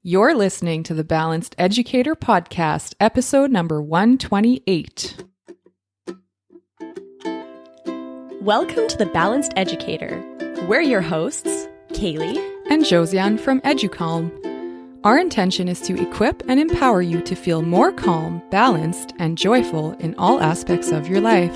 You're listening to the Balanced Educator Podcast, episode number 128. Welcome to the Balanced Educator. We're your hosts, Kaylee and Josiane from EduCalm. Our intention is to equip and empower you to feel more calm, balanced, and joyful in all aspects of your life.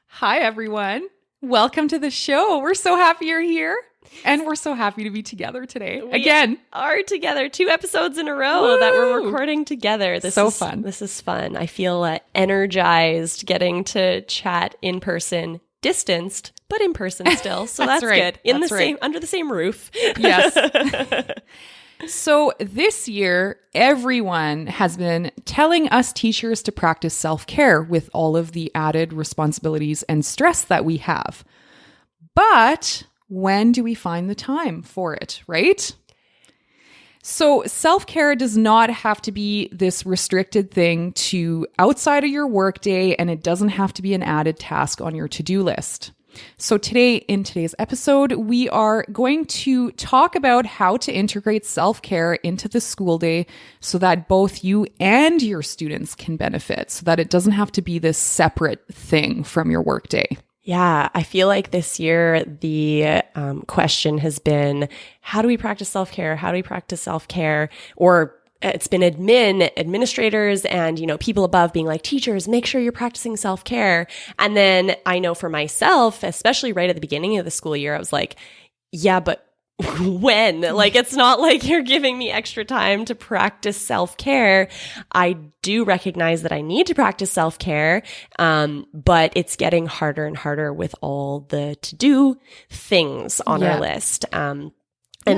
Hi, everyone. Welcome to the show. We're so happy you're here, and we're so happy to be together today. Again. We are together 2 episodes in a row that we're recording together. This is fun. This is fun. I feel energized getting to chat in person, distanced, but in person still. So that's right. good. Under the same roof. Yes. So this year, everyone has been telling us teachers to practice self-care with all of the added responsibilities and stress that we have. But when do we find the time for it, right? So self-care does not have to be this restricted thing to outside of your workday, and it doesn't have to be an added task on your to-do list. So in today's episode, we are going to talk about how to integrate self-care into the school day so that both you and your students can benefit, so that it doesn't have to be this separate thing from your workday. Yeah, I feel like this year the question has been, how do we practice self-care? How do we practice self-care? Or it's been administrators and, people above being like, teachers, make sure you're practicing self-care. And then I know for myself, especially right at the beginning of the school year, I was like, yeah, but when? Like, it's not like you're giving me extra time to practice self-care. I do recognize that I need to practice self-care, but it's getting harder and harder with all the to-do things on our list.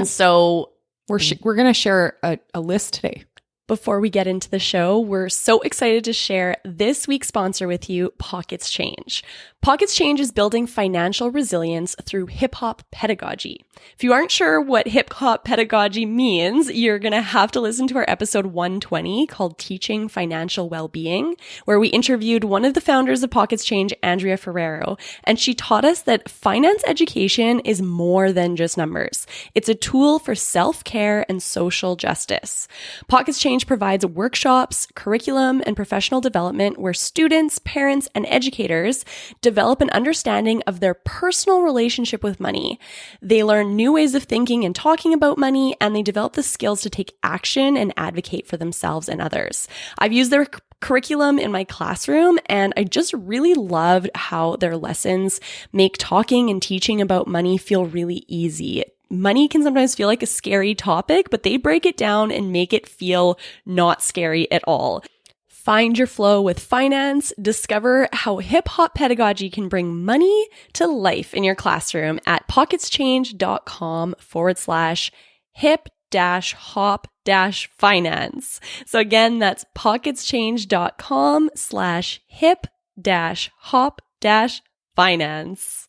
So we're going to share a list today. Before we get into the show, we're so excited to share this week's sponsor with you, Pockets Change. Pockets Change is building financial resilience through hip-hop pedagogy. If you aren't sure what hip-hop pedagogy means, you're going to have to listen to our episode 120 called Teaching Financial Wellbeing, where we interviewed one of the founders of Pockets Change, Andrea Ferrero, and she taught us that finance education is more than just numbers. It's a tool for self-care and social justice. Pockets Change provides workshops, curriculum, and professional development where students, parents, and educators develop an understanding of their personal relationship with money. They learn new ways of thinking and talking about money, and they develop the skills to take action and advocate for themselves and others. I've used their curriculum in my classroom, and I just really loved how their lessons make talking and teaching about money feel really easy. Money can sometimes feel like a scary topic, but they break it down and make it feel not scary at all. Find your flow with finance. Discover how hip-hop pedagogy can bring money to life in your classroom at pocketschange.com/hip-hop-finance. So again, that's pocketschange.com/hip-hop-finance.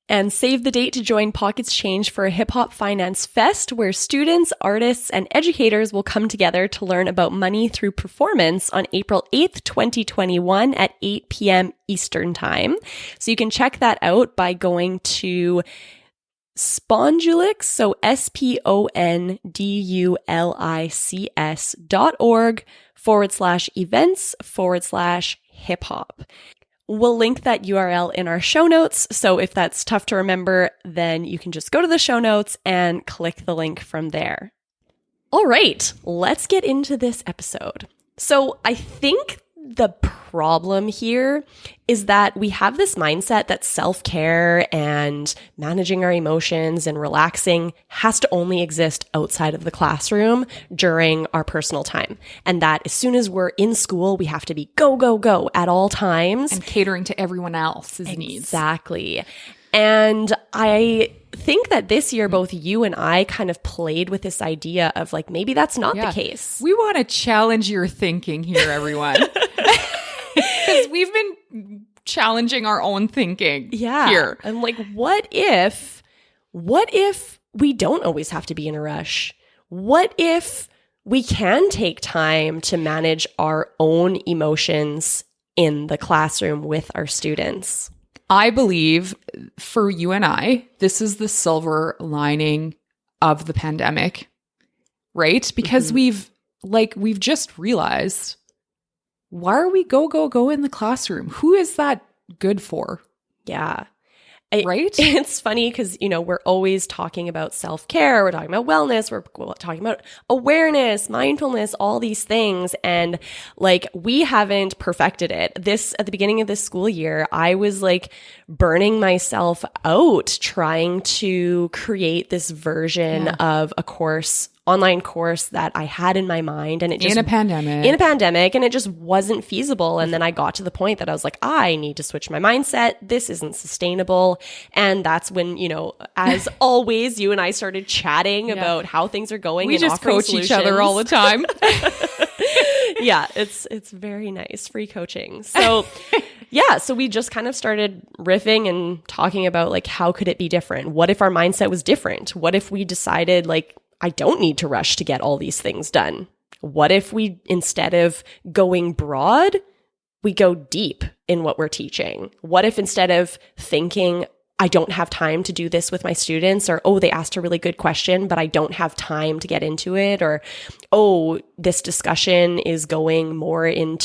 And save the date to join Pockets Change for a Hip Hop Finance Fest, where students, artists, and educators will come together to learn about money through performance on April 8th, 2021 at 8 p.m. Eastern Time. So you can check that out by going to Spondulix, so spondulix.org/events/hip-hop. We'll link that URL in our show notes, so if that's tough to remember, then you can just go to the show notes and click the link from there. All right, let's get into this episode. So I think the problem here is that we have this mindset that self-care and managing our emotions and relaxing has to only exist outside of the classroom during our personal time. And that as soon as we're in school, we have to be go, go, go at all times. And catering to everyone else's needs. Exactly. And I think that this year, both you and I kind of played with this idea of like, maybe that's not the case. We want to challenge your thinking here, everyone. Because we've been challenging our own thinking here. I'm like, what if we don't always have to be in a rush? What if we can take time to manage our own emotions in the classroom with our students? I believe for you and I, this is the silver lining of the pandemic, right? Because we've just realized, why are we go in the classroom? Who is that good for? Yeah. Right? It's funny because, we're always talking about self-care. We're talking about wellness. We're talking about awareness, mindfulness, all these things. And we haven't perfected it. At the beginning of this school year, I was burning myself out trying to create this version of a online course that I had in my mind, and it just in a pandemic, and it just wasn't feasible. And then I got to the point that I was like, I need to switch my mindset. This isn't sustainable. And that's when, as always, you and I started chatting about how things are going. We and just coach solutions. each other all the time. Yeah, it's very nice. Free coaching. So so we just kind of started riffing and talking about how could it be different? What if our mindset was different? What if we decided I don't need to rush to get all these things done? What if we, instead of going broad, we go deep in what we're teaching? What if instead of thinking, I don't have time to do this with my students, or, oh, they asked a really good question, but I don't have time to get into it, or, oh, this discussion is going more in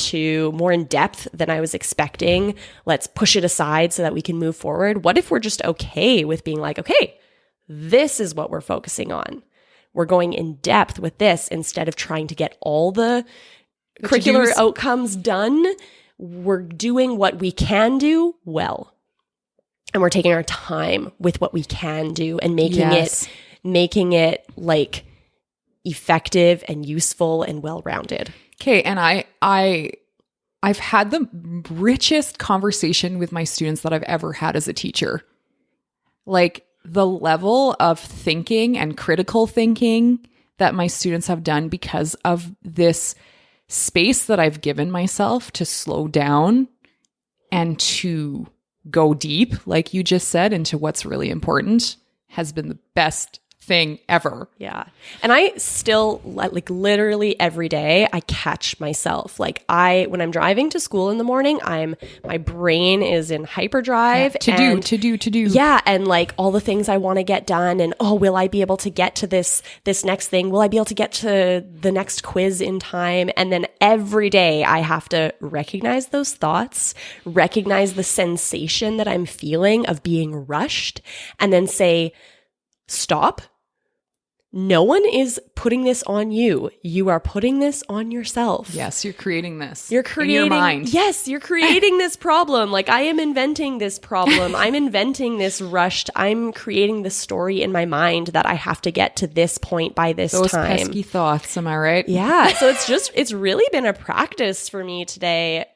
depth than I was expecting. Let's push it aside so that we can move forward. What if we're just okay with being okay, this is what we're focusing on. We're going in depth with this instead of trying to get all the curricular outcomes done. We're doing what we can do well. And we're taking our time with what we can do and making it effective and useful and well-rounded. Okay. And I've had the richest conversation with my students that I've ever had as a teacher. The level of thinking and critical thinking that my students have done because of this space that I've given myself to slow down and to go deep, like you just said, into what's really important has been the best thing ever. Yeah. And I still, literally every day, I catch myself. When I'm driving to school in the morning, my brain is in hyperdrive. To do. Yeah. And all the things I want to get done. And, oh, will I be able to get to this next thing? Will I be able to get to the next quiz in time? And then every day I have to recognize those thoughts, recognize the sensation that I'm feeling of being rushed, and then say, stop. No one is putting this on you. You are putting this on yourself. Yes, you're creating this. You're creating in your mind. Yes, you're creating this problem. I am inventing this problem. I'm inventing this rushed. I'm creating the story in my mind that I have to get to this point by this time. Those pesky thoughts, am I right? Yeah. So it's really been a practice for me today,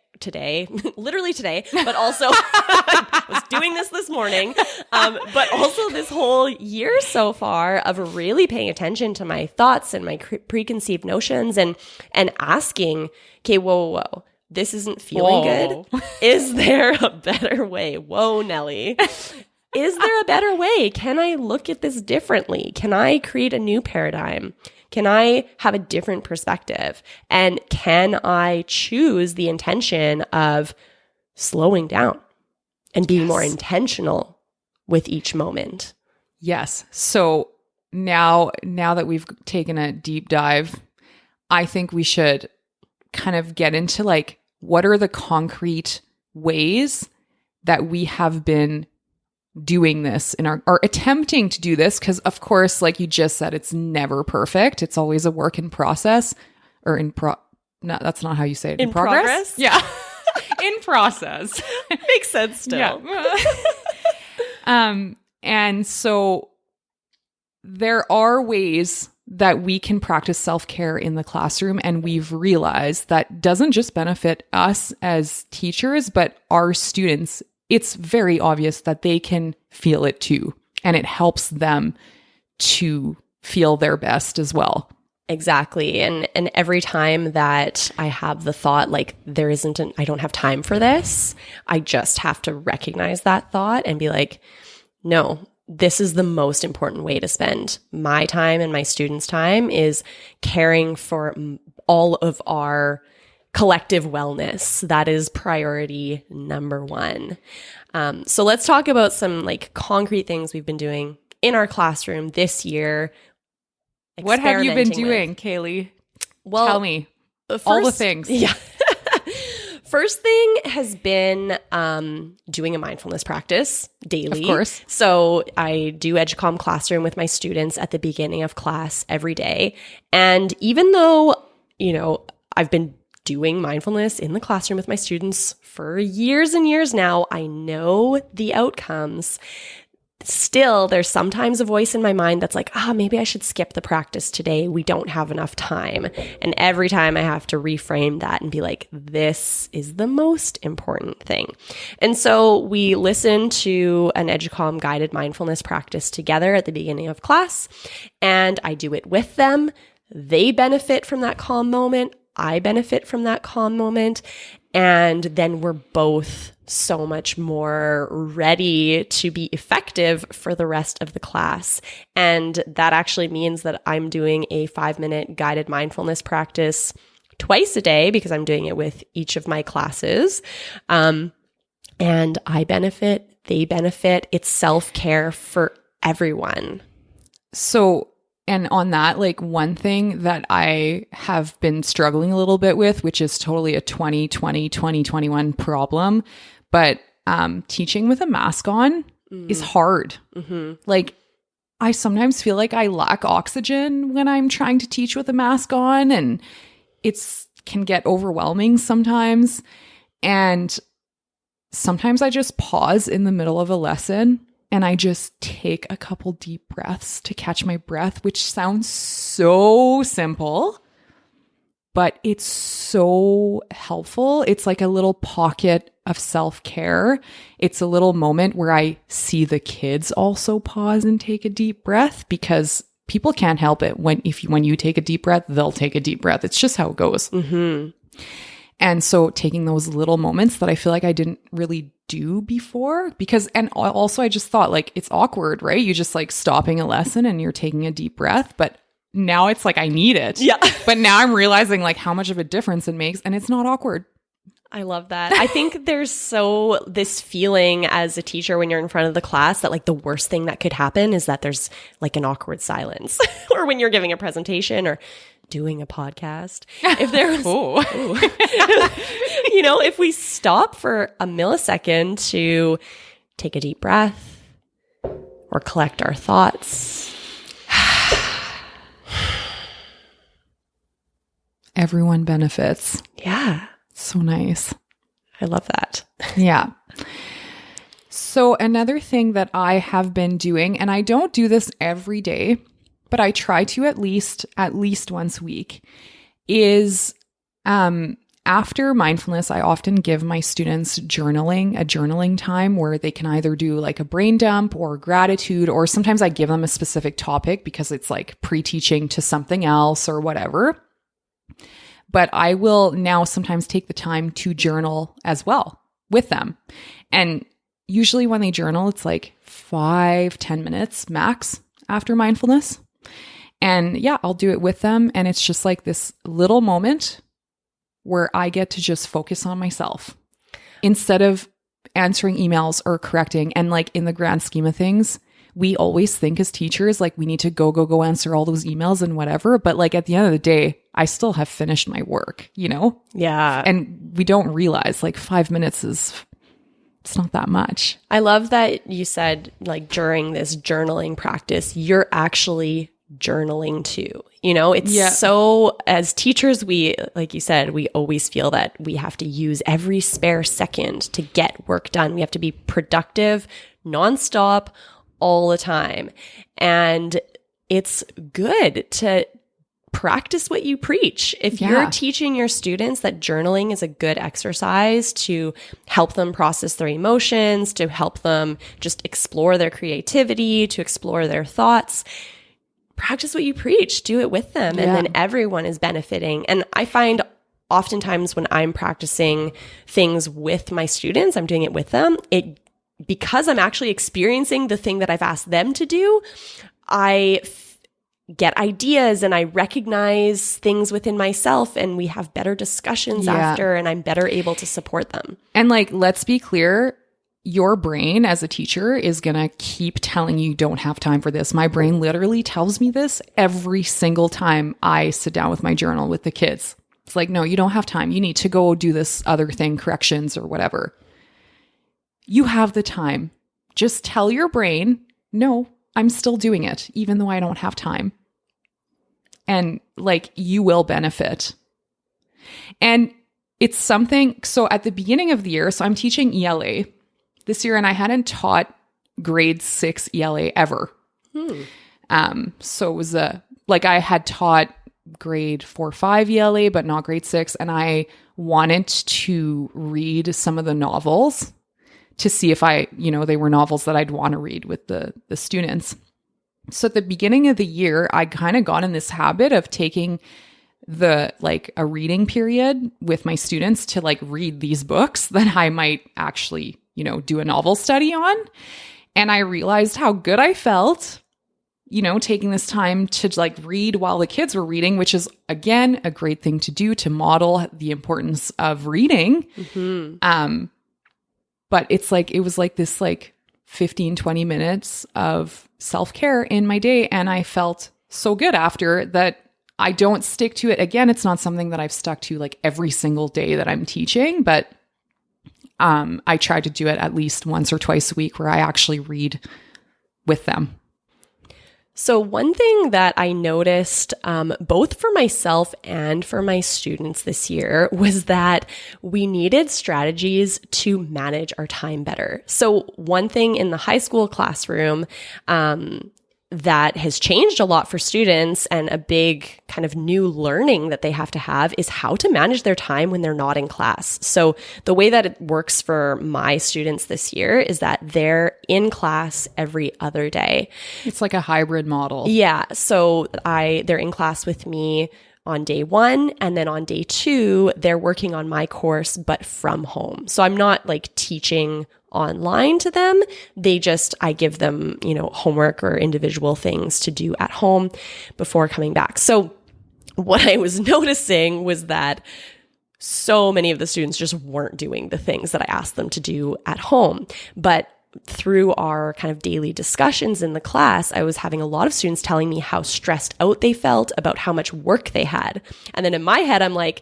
literally today, but also I was doing this morning, but also this whole year so far of really paying attention to my thoughts and my preconceived notions and asking, okay, whoa, this isn't feeling good. Is there a better way? Whoa, Nelly. Is there a better way? Can I look at this differently? Can I create a new paradigm? Can I have a different perspective? And can I choose the intention of slowing down and being more intentional with each moment? Yes. So now that we've taken a deep dive, I think we should kind of get into what are the concrete ways that we have been doing this in our attempting to do this, because of course, like you just said, it's never perfect. It's always a work in process, or no, that's not how you say it. In progress? Yeah. In process. Makes sense still. Yeah. And so there are ways that we can practice self-care in the classroom, and we've realized that doesn't just benefit us as teachers, but our students. It's very obvious that they can feel it too, and it helps them to feel their best as well. Exactly. And every time that I have the thought, I don't have time for this, I just have to recognize that thought and be like, no, this is the most important way to spend my time and my students' time, is caring for all of our collective wellness. That is priority number one. So let's talk about some like concrete things we've been doing in our classroom this year. What have you been doing, Kaylee? Well, tell me all the things. Yeah. First thing has been doing a mindfulness practice daily. Of course. So I do EduComm Classroom with my students at the beginning of class every day. And even though, I've been doing mindfulness in the classroom with my students for years and years now, I know the outcomes. Still, there's sometimes a voice in my mind that's like, maybe I should skip the practice today. We don't have enough time. And every time I have to reframe that and be like, this is the most important thing. And so we listen to an EduComm guided mindfulness practice together at the beginning of class, and I do it with them. They benefit from that calm moment. I benefit from that calm moment. And then we're both so much more ready to be effective for the rest of the class. And that actually means that I'm doing a 5-minute guided mindfulness practice twice a day because I'm doing it with each of my classes. And I benefit, they benefit. It's self-care for everyone. So, and on that, like one thing that I have been struggling a little bit with, which is totally a 2020, 2021 problem, but teaching with a mask on is hard. Mm-hmm. Like I sometimes feel like I lack oxygen when I'm trying to teach with a mask on, and can get overwhelming sometimes. And sometimes I just pause in the middle of a lesson and I just take a couple deep breaths to catch my breath, which sounds so simple, but it's so helpful. It's like a little pocket of self-care. It's a little moment where I see the kids also pause and take a deep breath, because people can't help it. When you take a deep breath, they'll take a deep breath. It's just how it goes. Mm-hmm. And so taking those little moments that I feel like I didn't really do before, and also I just thought like it's awkward, right? You just like stopping a lesson and you're taking a deep breath, but now it's like I need it. Yeah. But now I'm realizing like how much of a difference it makes, and it's not awkward. I love that. I think there's this feeling as a teacher when you're in front of the class that like the worst thing that could happen is that there's like an awkward silence or when you're giving a presentation or doing a podcast. If there was, if we stop for a millisecond to take a deep breath or collect our thoughts. Everyone benefits. Yeah. So nice. I love that. Yeah. So another thing that I have been doing, and I don't do this every day, but I try to at least once a week, is after mindfulness, I often give my students a journaling time where they can either do like a brain dump or gratitude, or sometimes I give them a specific topic because it's like pre-teaching to something else or whatever. But I will now sometimes take the time to journal as well with them. And usually when they journal, it's like 5-10 minutes max after mindfulness. And yeah, I'll do it with them. And it's just like this little moment where I get to just focus on myself instead of answering emails or correcting. And like in the grand scheme of things, we always think as teachers, like we need to go answer all those emails and whatever. But like at the end of the day, I still have finished my work, Yeah. And we don't realize like 5 minutes it's not that much. I love that you said like during this journaling practice, you're actually journaling too. So as teachers, we, like you said, we always feel that we have to use every spare second to get work done. We have to be productive, nonstop, all the time. And it's good to practice what you preach. If you're teaching your students that journaling is a good exercise to help them process their emotions, to help them just explore their creativity, to explore their thoughts, practice what you preach, do it with them. And then everyone is benefiting. And I find oftentimes when I'm practicing things with my students, I'm doing it with them, because I'm actually experiencing the thing that I've asked them to do, I get ideas and I recognize things within myself, and we have better discussions after, and I'm better able to support them. And like, let's be clear, your brain as a teacher is going to keep telling you don't have time for this. My brain literally tells me this every single time I sit down with my journal with the kids. It's like, no, you don't have time. You need to go do this other thing, corrections or whatever. You have the time. Just tell your brain, no, I'm still doing it, even though I don't have time. And like, you will benefit. And it's something, so at the beginning of the year, so I'm teaching ELA this year, and I hadn't taught grade 6 ELA ever. So it was like I had taught grade 4, 5 ELA, but not grade 6. And I wanted to read some of the novels to see if they were novels that I'd want to read with the students. So at the beginning of the year, I kind of got in this habit of taking a reading period with my students to like read these books that I might actually, do a novel study on. And I realized how good I felt, taking this time to like read while the kids were reading, which is again, a great thing to do to model the importance of reading. Mm-hmm. But it was like this 15, 20 minutes of self-care in my day. And I felt so good after that. I don't stick to it. Again, it's not something that I've stuck to like every single day that I'm teaching, but I try to do it at least once or twice a week where I actually read with them. So one thing that I noticed both for myself and for my students this year was that we needed strategies to manage our time better. So one thing in the high school classroom that has changed a lot for students, and a big kind of new learning that they have to have, is how to manage their time when they're not in class. So the way that it works for my students this year is that they're in class every other day. It's like a hybrid model. Yeah. So they're in class with me on day 1, and then on day 2, they're working on my course, but from home. So I'm not like teaching online to them. I give them, homework or individual things to do at home before coming back. So what I was noticing was that so many of the students just weren't doing the things that I asked them to do at home. But through our kind of daily discussions in the class, I was having a lot of students telling me how stressed out they felt about how much work they had. And then in my head, I'm like,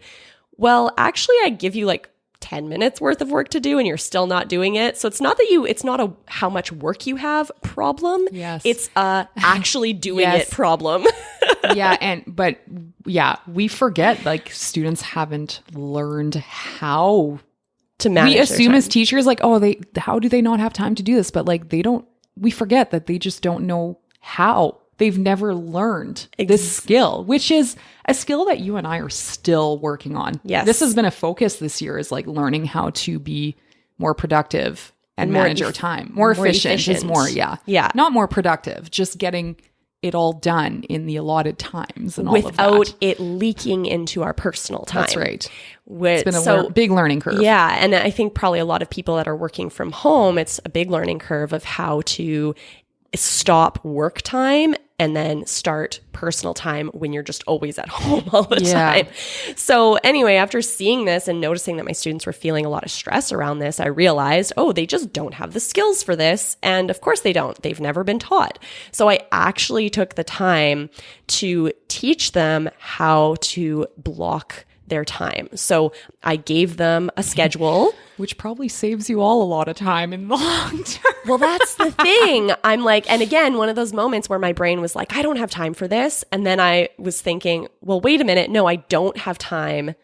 well, actually, I give you like 10 minutes worth of work to do and you're still not doing it. So it's not a how much work you have problem. Yes. It's a actually doing it problem. We forget like students haven't learned how to manage. We assume as teachers like, how do they not have time to do this? But like we forget that they just don't know how. They've never learned this skill, which is a skill that you and I are still working on. Yes. This has been a focus this year, is like learning how to be more productive and manage our time. More efficient is more, Yeah. Not more productive, just getting it all done in the allotted times and all of that. Without it leaking into our personal time. That's right. It's been a big learning curve. Yeah. And I think probably a lot of people that are working from home, it's a big learning curve of how to stop work time and then start personal time when you're just always at home all the time. So anyway, after seeing this and noticing that my students were feeling a lot of stress around this, I realized, they just don't have the skills for this. And of course they don't. They've never been taught. So I actually took the time to teach them how to block their time. So I gave them a schedule. Which probably saves you all a lot of time in the long term. Well, that's the thing. I'm like, and again, one of those moments where my brain was like, I don't have time for this. And then I was thinking, well, wait a minute. No, I don't have time.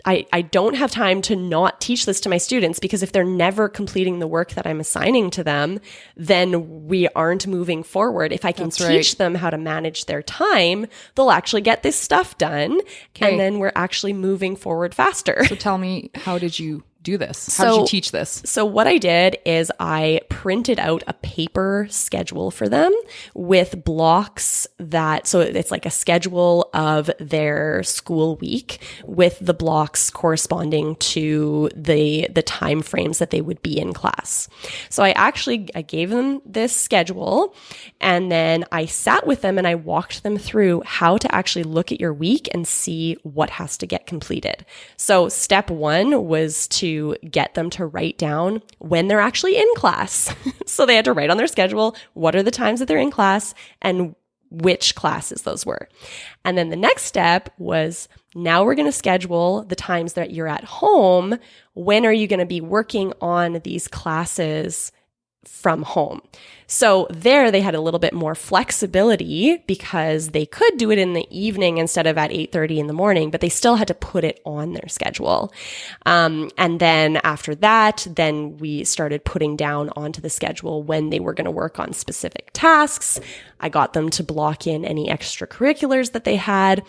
I don't have time to not teach this to my students, because if they're never completing the work that I'm assigning to them, then we aren't moving forward. If I can teach them how to manage their time, they'll actually get this stuff done. Okay. And then we're actually moving forward faster. So tell me, how did you do this? How did you teach this? So what I did is I printed out a paper schedule for them with blocks so it's like a schedule of their school week with the blocks corresponding to the time frames that they would be in class. So I gave them this schedule, and then I sat with them and I walked them through how to actually look at your week and see what has to get completed. So step 1 was to to get them to write down when they're actually in class. So they had to write on their schedule, what are the times that they're in class and which classes those were. And then the next step was, now we're going to schedule the times that you're at home. When are you going to be working on these classes from home? So there they had a little bit more flexibility because they could do it in the evening instead of at 8:30 in the morning, but they still had to put it on their schedule. And then after that, then we started putting down onto the schedule when they were going to work on specific tasks. I got them to block in any extracurriculars that they had.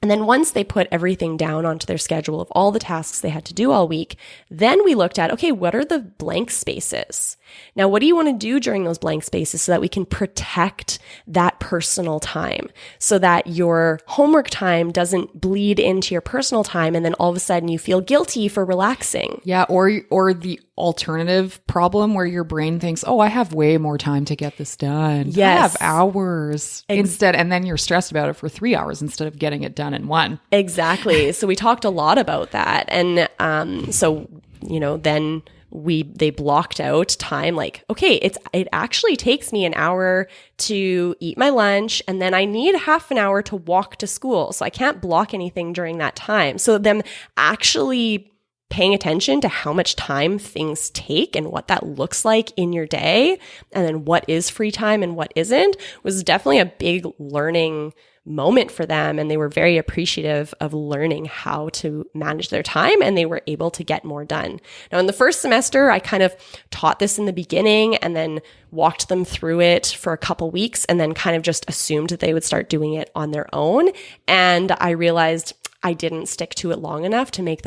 And then once they put everything down onto their schedule of all the tasks they had to do all week, then we looked at, okay, what are the blank spaces? Now, what do you want to do during those blank spaces so that we can protect that personal time so that your homework time doesn't bleed into your personal time and then all of a sudden you feel guilty for relaxing? Yeah, or the alternative problem where your brain thinks, oh, I have way more time to get this done. Yes. I have hours instead. And then you're stressed about it for 3 hours instead of getting it done in one. Exactly. So we talked a lot about that. And then they blocked out time like, okay, it actually takes me an hour to eat my lunch and then I need half an hour to walk to school. So I can't block anything during that time. So them actually paying attention to how much time things take and what that looks like in your day, and then what is free time and what isn't, was definitely a big learning moment for them. And they were very appreciative of learning how to manage their time, and they were able to get more done. Now, in the first semester, I kind of taught this in the beginning and then walked them through it for a couple weeks and then kind of just assumed that they would start doing it on their own. And I realized I didn't stick to it long enough to make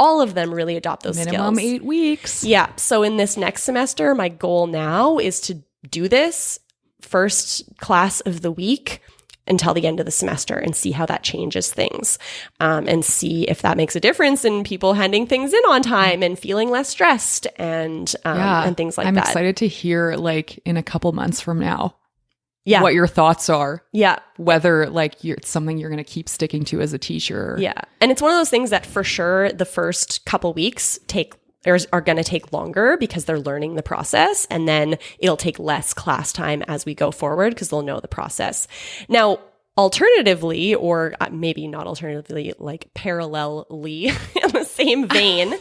all of them really adopt those Minimum skills. 8 weeks. Yeah. So in this next semester, my goal now is to do this first class of the week until the end of the semester and see how that changes things, and see if that makes a difference in people handing things in on time and feeling less stressed and things like that. I'm excited to hear like in a couple months from now. Yeah. What your thoughts are. Yeah. Whether like it's something you're going to keep sticking to as a teacher. Yeah. And it's one of those things that for sure the first couple weeks are going to take longer because they're learning the process, and then it'll take less class time as we go forward because they'll know the process. Now, alternatively, or maybe not alternatively, like parallelly in the same vein,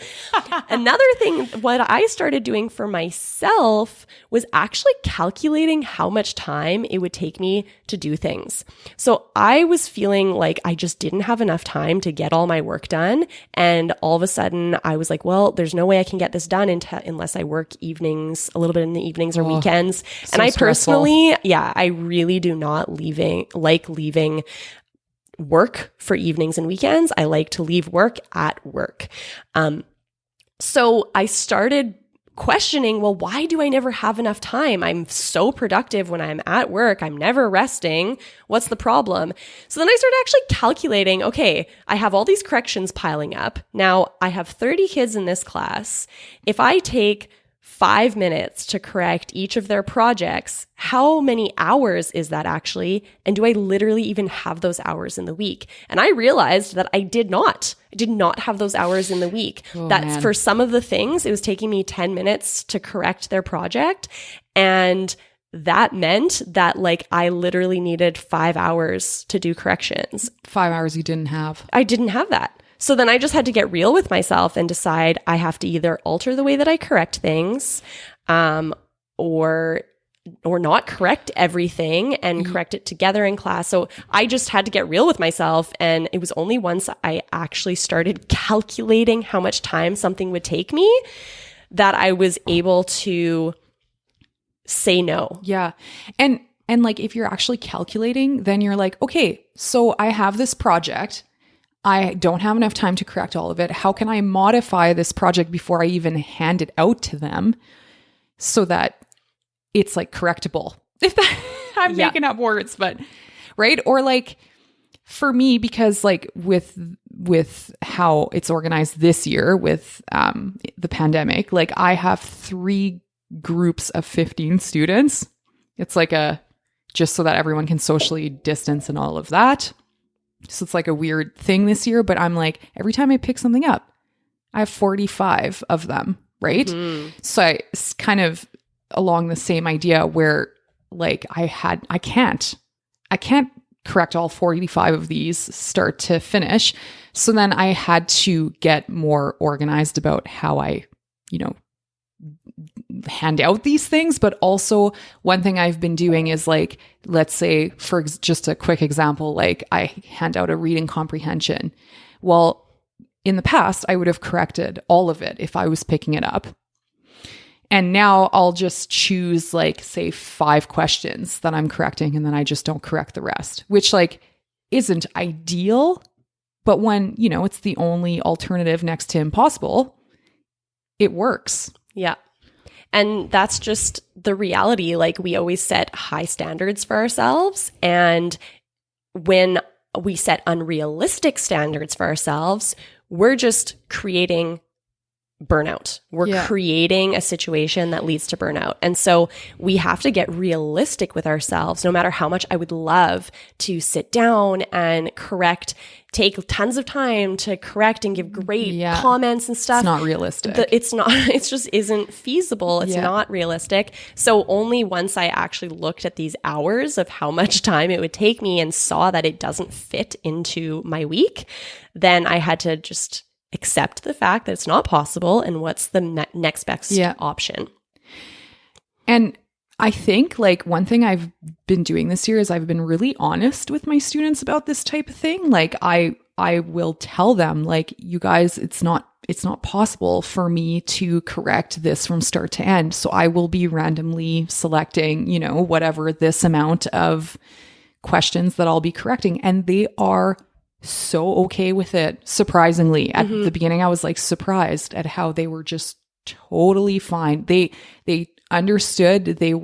another thing, what I started doing for myself was actually calculating how much time it would take me to do things. So I was feeling like I just didn't have enough time to get all my work done. And all of a sudden I was like, well, there's no way I can get this done unless I work evenings, a little bit in the evenings or weekends. So and I stressful. personally, I really do not leaving work for evenings and weekends. I like to leave work at work. So I started questioning, well, why do I never have enough time? I'm so productive when I'm at work. I'm never resting. What's the problem? So then I started actually calculating, okay, I have all these corrections piling up. Now I have 30 kids in this class. If I take 5 minutes to correct each of their projects, how many hours is that actually? And do I literally even have those hours in the week? And I realized that I did not have those hours in the week. That's for some of the things, it was taking me 10 minutes to correct their project. And that meant that like I literally needed 5 hours to do corrections. 5 hours you didn't have. I didn't have that. So then I just had to get real with myself and decide I have to either alter the way that I correct things, or not correct everything and correct it together in class. So I just had to get real with myself. And it was only once I actually started calculating how much time something would take me that I was able to say no. Yeah. And like if you're actually calculating, then you're like, okay, so I have this project. I don't have enough time to correct all of it. How can I modify this project before I even hand it out to them so that it's like correctable? If that, I'm making up words, but right. Or like for me, because like with how it's organized this year with the pandemic, like I have 3 groups of 15 students. It's like just so that everyone can socially distance and all of that. So it's like a weird thing this year, but I'm like, every time I pick something up, I have 45 of them, right? So it's kind of along the same idea where like I can't correct all 45 of these start to finish. So then I had to get more organized about how I, hand out these things. But also one thing I've been doing is like, let's say for just a quick example, like I hand out a reading comprehension. Well, in the past, I would have corrected all of it if I was picking it up. And now I'll just choose like, say 5 questions that I'm correcting, and then I just don't correct the rest, which like isn't ideal. But when, it's the only alternative next to impossible, it works. Yeah. And that's just the reality. Like we always set high standards for ourselves. And when we set unrealistic standards for ourselves, we're just creating burnout. We're creating a situation that leads to burnout. And so we have to get realistic with ourselves, no matter how much I would love to sit down and take tons of time to correct and give great comments and stuff. It's not realistic. It just isn't feasible. It's not realistic. So only once I actually looked at these hours of how much time it would take me and saw that it doesn't fit into my week, then I had to just accept the fact that it's not possible and what's the next best option. And I think like one thing I've been doing this year is I've been really honest with my students about this type of thing. Like I will tell them like, you guys, it's not possible for me to correct this from start to end. So I will be randomly selecting, whatever this amount of questions that I'll be correcting. And they are so okay with it. Surprisingly, at the beginning, I was like surprised at how they were just totally fine. They understood. There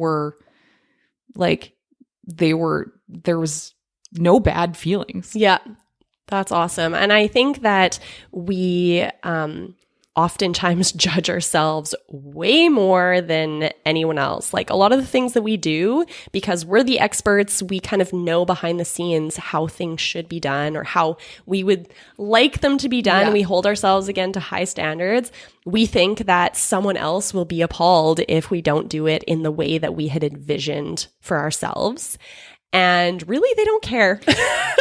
was no bad feelings. Yeah, that's awesome. And I think that we oftentimes judge ourselves way more than anyone else. Like a lot of the things that we do, because we're the experts, we kind of know behind the scenes how things should be done or how we would like them to be done. Yeah. We hold ourselves again to high standards. We think that someone else will be appalled if we don't do it in the way that we had envisioned for ourselves. And really, they don't care.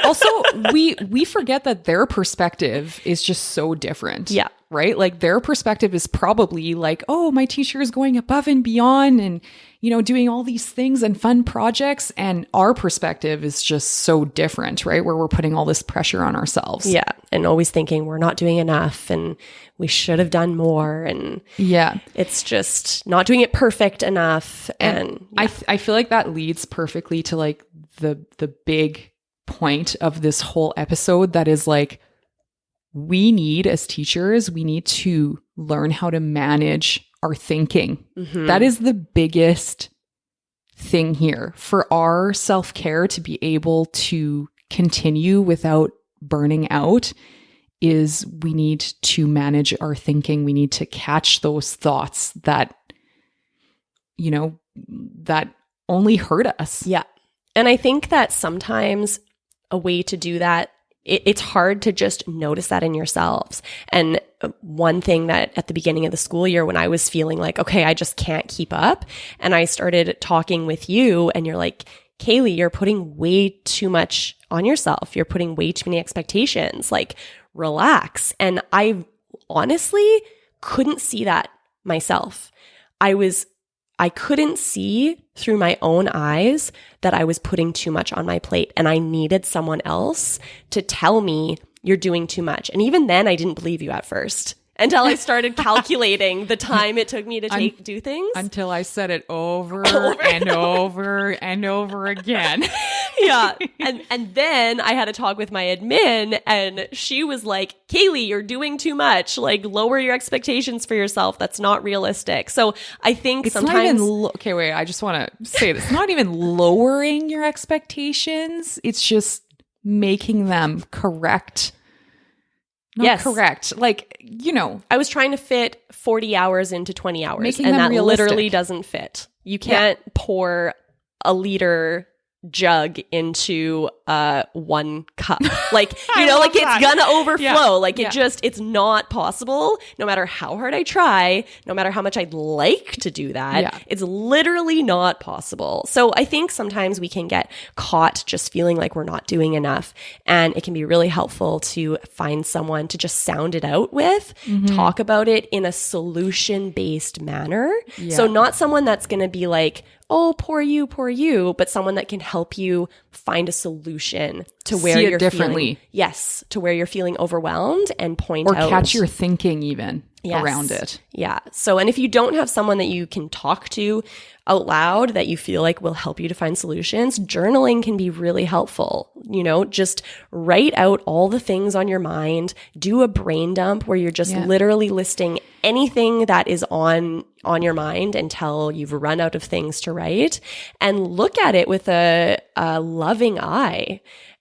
Also, we forget that their perspective is just so different. Yeah. Right? Like their perspective is probably like, oh, my teacher is going above and beyond and, doing all these things and fun projects. And our perspective is just so different, right? Where we're putting all this pressure on ourselves. Yeah. And always thinking we're not doing enough and we should have done more. And it's just not doing it perfect enough. And I feel like that leads perfectly to like the big point of this whole episode that is like, we need as teachers, we need to learn how to manage our thinking. Mm-hmm. That is the biggest thing here for our self-care to be able to continue without burning out is we need to manage our thinking. We need to catch those thoughts that, that only hurt us. Yeah. And I think that sometimes a way to do that, it's hard to just notice that in yourselves. And one thing that at the beginning of the school year, when I was feeling like, okay, I just can't keep up, and I started talking with you and you're like, Kaylee, you're putting way too much on yourself. You're putting way too many expectations. Like, relax. And I honestly couldn't see that myself. I couldn't see through my own eyes that I was putting too much on my plate, and I needed someone else to tell me you're doing too much. And even then I didn't believe you at first until I started calculating the time it took me to do things. Until I said it over and over and over again. Yeah. And then I had to talk with my admin and she was like, Kaylee, you're doing too much. Like, lower your expectations for yourself. That's not realistic. So I think it's sometimes... okay, wait. I just want to say this. It's not even lowering your expectations. It's just making them correct. Correct. Like, I was trying to fit 40 hours into 20 hours making and them that realistic. Literally doesn't fit. You can't pour a liter jug into 1 cup. Like, you know, like it's gonna overflow. Yeah. Like it's not possible. No matter how hard I try, no matter how much I'd like to do that, it's literally not possible. So I think sometimes we can get caught just feeling like we're not doing enough. And it can be really helpful to find someone to just sound it out with, talk about it in a solution-based manner. Yeah. So not someone that's going to be like, oh, poor you, but someone that can help you find a solution to where you're differently. To where you're feeling overwhelmed and point out. Or catch your thinking even around it. Yeah. So, and if you don't have someone that you can talk to out loud that you feel like will help you to find solutions, journaling can be really helpful. You know, just write out all the things on your mind, do a brain dump where you're just literally listing anything that is on your mind until you've run out of things to write, and look at it with a loving eye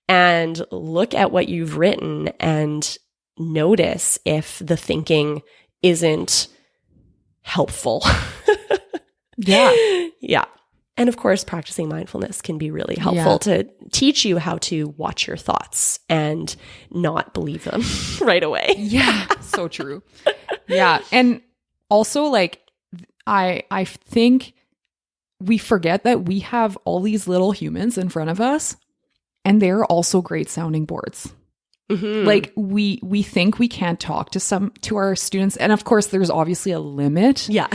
and look at what you've written and notice if the thinking isn't helpful. Yeah. And of course, practicing mindfulness can be really helpful to teach you how to watch your thoughts and not believe them right away. Yeah, so true. Yeah. And also, like, I think we forget that we have all these little humans in front of us, and they're also great sounding boards. Like we think we can't talk to our students. And of course, there's obviously a limit. Yeah.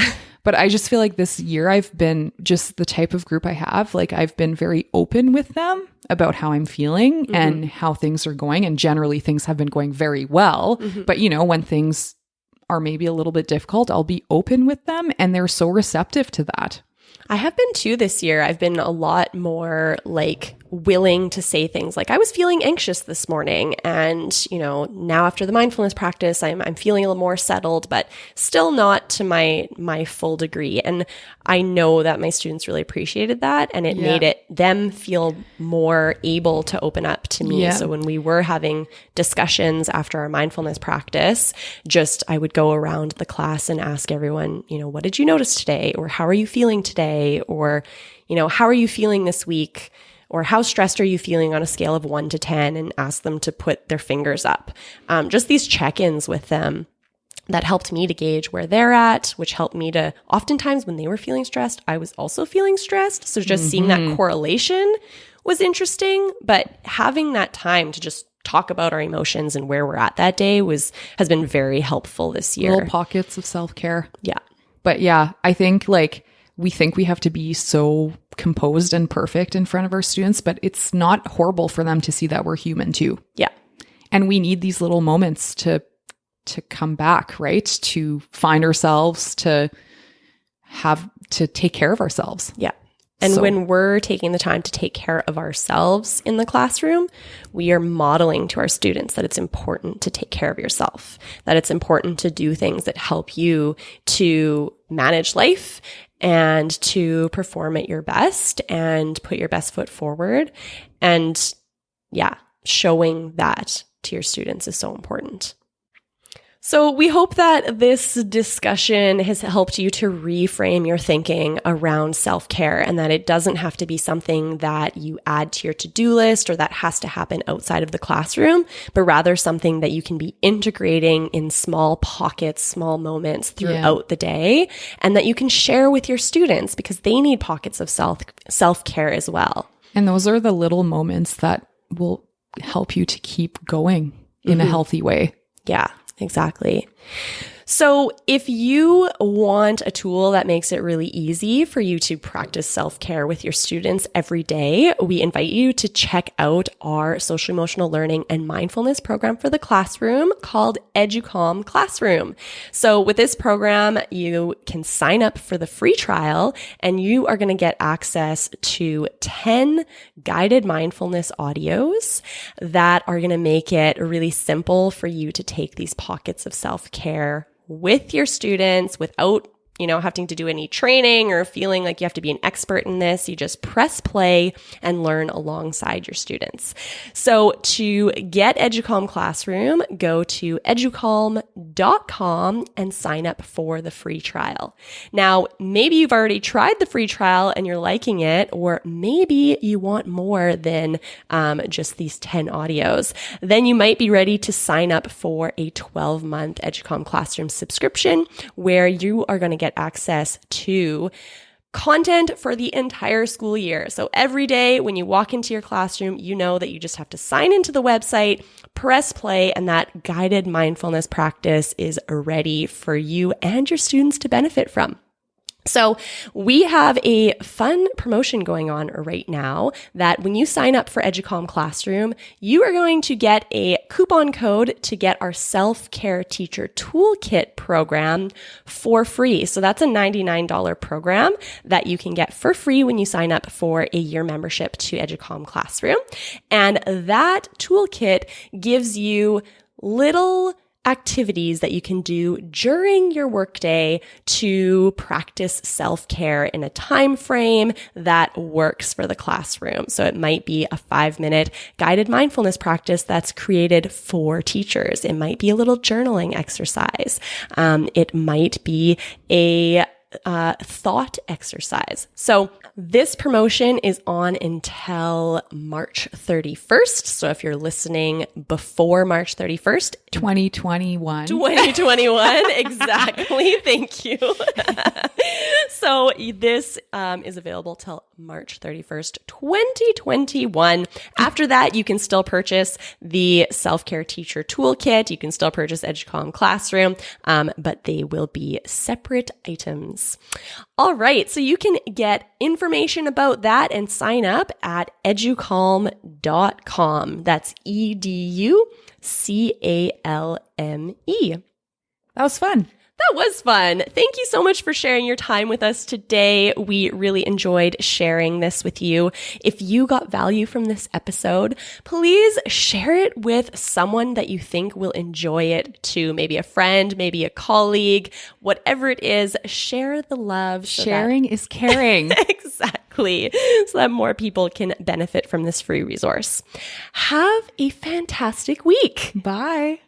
But I just feel like this year I've been just the type of group I have. Like, I've been very open with them about how I'm feeling and how things are going. And generally things have been going very well. But, you know, when things are maybe a little bit difficult, I'll be open with them. And they're so receptive to that. I have been too this year. I've been a lot more like willing to say things like, I was feeling anxious this morning, and, you know, now after the mindfulness practice, I'm feeling a little more settled, but still not to my full degree. And I know that my students really appreciated that, and it made them feel more able to open up to me. So when we were having discussions after our mindfulness practice, I would go around the class and ask everyone, you know, what did you notice today? Or how are you feeling today? Or, you know, how are you feeling this week? Or how stressed are you feeling on a scale of 1 to 10, and ask them to put their fingers up. Just these check-ins with them that helped me to gauge where they're at, which helped me to, oftentimes when they were feeling stressed, I was also feeling stressed. So just seeing that correlation was interesting, but having that time to just talk about our emotions and where we're at that day has been very helpful this year. Little pockets of self-care. Yeah. But yeah, I think we think we have to be so composed and perfect in front of our students, but it's not horrible for them to see that we're human too. Yeah. And we need these little moments to come back, right? To find ourselves, to take care of ourselves. Yeah. And when we're taking the time to take care of ourselves in the classroom, we are modeling to our students that it's important to take care of yourself, that it's important to do things that help you to manage life and to perform at your best and put your best foot forward. And showing that to your students is so important. So we hope that this discussion has helped you to reframe your thinking around self-care, and that it doesn't have to be something that you add to your to-do list or that has to happen outside of the classroom, but rather something that you can be integrating in small pockets, small moments throughout the day, and that you can share with your students because they need pockets of self-care as well. And those are the little moments that will help you to keep going in a healthy way. Yeah. Exactly. So if you want a tool that makes it really easy for you to practice self-care with your students every day, we invite you to check out our social emotional learning and mindfulness program for the classroom called EduCalm Classroom. So with this program, you can sign up for the free trial, and you are going to get access to 10 guided mindfulness audios that are going to make it really simple for you to take these pockets of self-care with your students without, having to do any training or feeling like you have to be an expert in this. You just press play and learn alongside your students. So to get Educalm Classroom, go to educalm.com and sign up for the free trial. Now, maybe you've already tried the free trial and you're liking it, or maybe you want more than just these 10 audios. Then you might be ready to sign up for a 12-month Educalm Classroom subscription where you are going to get access to content for the entire school year. So every day when you walk into your classroom, you know that you just have to sign into the website, press play, and that guided mindfulness practice is ready for you and your students to benefit from. So we have a fun promotion going on right now that when you sign up for Educalm Classroom, you are going to get a coupon code to get our self-care teacher toolkit program for free. So that's a $99 program that you can get for free when you sign up for a year membership to Educalm Classroom. And that toolkit gives you little activities that you can do during your workday to practice self-care in a time frame that works for the classroom. So it might be a 5-minute guided mindfulness practice that's created for teachers. It might be a little journaling exercise. It might be a thought exercise. So this promotion is on until March 31st. So if you're listening before March 31st, 2021. 2021, exactly. Thank you. So this is available till March 31st, 2021. After that, you can still purchase the Self-Care Teacher Toolkit. You can still purchase Educalm Classroom, but they will be separate items. All right, so you can get information about that and sign up at educalm.com. That's EduCalme. That was fun. That was fun. Thank you so much for sharing your time with us today. We really enjoyed sharing this with you. If you got value from this episode, please share it with someone that you think will enjoy it too. Maybe a friend, maybe a colleague, whatever it is, share the love. Sharing is caring. Exactly. So that more people can benefit from this free resource. Have a fantastic week. Bye.